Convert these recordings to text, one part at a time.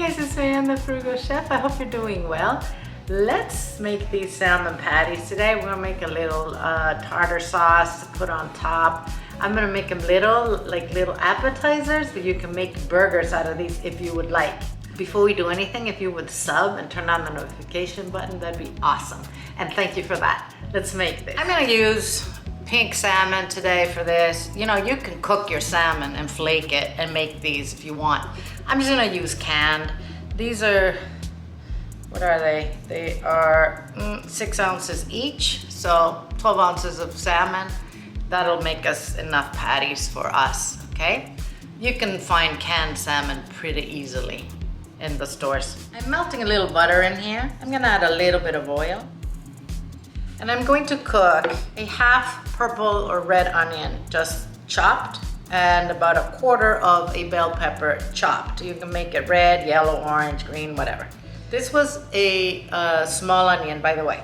guys, it's me, I'm the Frugal Chef. I hope you're doing well. Let's make these salmon patties. Today we're gonna make a little tartar sauce to put on top. I'm gonna make them little appetizers, but you can make burgers out of these if you would like. Before we do anything, if you would sub and turn on the notification button, that'd be awesome. And thank you for that. Let's make this. I'm gonna use pink salmon today for this. You know, you can cook your salmon and flake it and make these if you want. I'm just gonna use canned. These are, what are they? They are 6 ounces each, so 12 ounces of salmon. That'll make us enough patties for us, okay? You can find canned salmon pretty easily in the stores. I'm melting a little butter in here. I'm gonna add a little bit of oil. And I'm going to cook a half purple or red onion, just chopped, and about a quarter of a bell pepper chopped. You can make it red, yellow, orange, green, whatever. This was a small onion, by the way.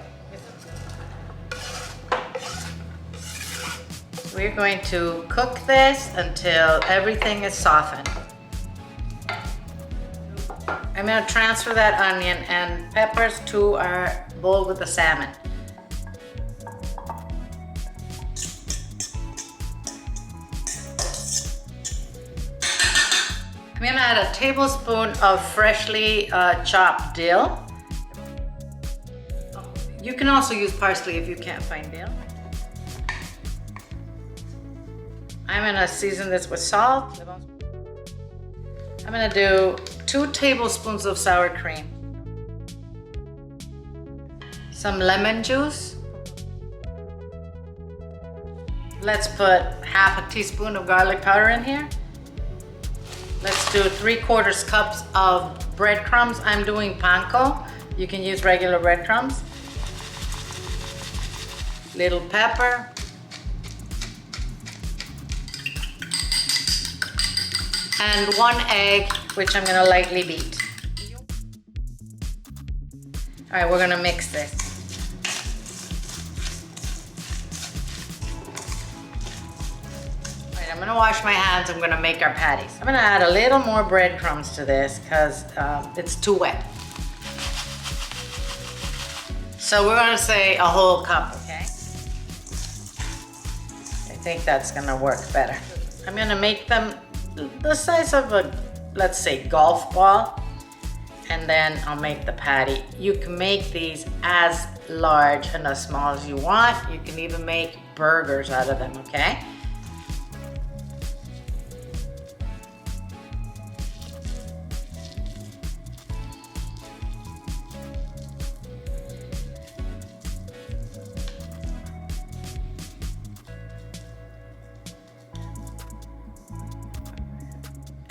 We're going to cook this until everything is softened. I'm going to transfer that onion and peppers to our bowl with the salmon. I'm gonna add a tablespoon of freshly chopped dill. You can also use parsley if you can't find dill. I'm gonna season this with salt. I'm gonna do 2 tablespoons of sour cream. Some lemon juice. Let's put half a teaspoon of garlic powder in here. Let's do 3/4 cups of breadcrumbs. I'm doing Panko. You can use regular breadcrumbs. Little pepper. And 1 egg, which I'm gonna lightly beat. All right, we're gonna mix this. I'm gonna wash my hands. I'm gonna make our patties. I'm gonna add a little more breadcrumbs to this because it's too wet. So we're gonna say a whole cup, okay? I think that's gonna work better. I'm gonna make them the size of a, let's say, golf ball, and then I'll make the patty. You can make these as large and as small as you want. You can even make burgers out of them, okay?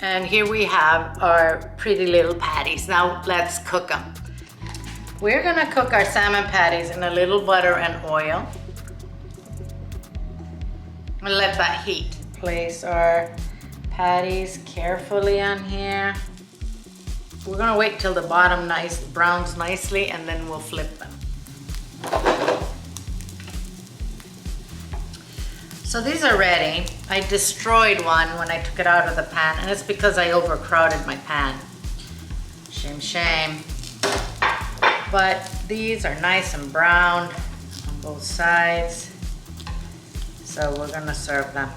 And here we have our pretty little patties. Now let's cook them. We're gonna cook our salmon patties in a little butter and oil. And let that heat. Place our patties carefully on here. We're gonna wait till the bottom browns nicely, and then we'll flip them. So these are ready. I destroyed one when I took it out of the pan, and it's because I overcrowded my pan. Shame, shame. But these are nice and browned on both sides. So we're gonna serve them.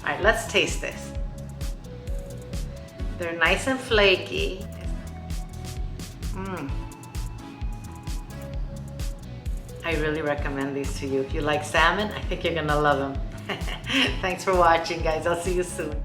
All right, let's taste this. They're nice and flaky. I really recommend these to you. If you like salmon, I think you're gonna love them. Thanks for watching, guys. I'll see you soon.